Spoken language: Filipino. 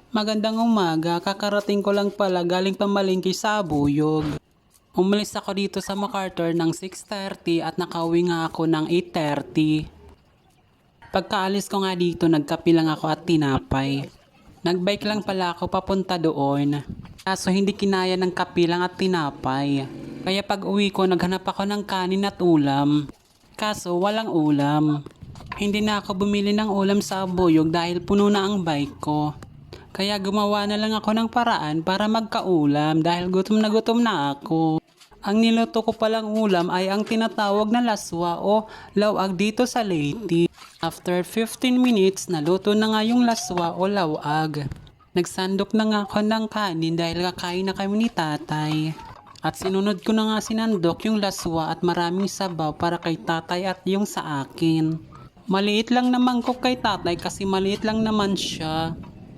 Magandang umaga, kakarating ko lang pala galing pamalengke sa Buyog. Umalis ako dito sa MacArthur ng 6:30 at nakauwi nga ako ng 8:30. Pagkaalis ko nga dito, nagkape lang ako at tinapay. Nagbike lang pala ako papunta doon. Kaso hindi kinaya ng kape lang at tinapay. Kaya pag uwi ko, naghanap ako ng kanin at ulam. Kaso walang ulam. Hindi na ako bumili ng ulam sa Buyog dahil puno na ang bike ko. Kaya gumawa na lang ako ng paraan para magkaulam dahil gutom na ako. Ang niluto ko palang ulam ay ang tinatawag na laswa o lawag dito sa Leyte. After 15 minutes, naluto na nga yung laswa o lawag. Nagsandok na nga ako ng kanin dahil kakain na kami ni tatay. At sinunod ko na nga sinandok yung laswa at maraming sabaw para kay tatay at yung sa akin. Maliit lang naman ko kay tatay kasi maliit lang naman siya.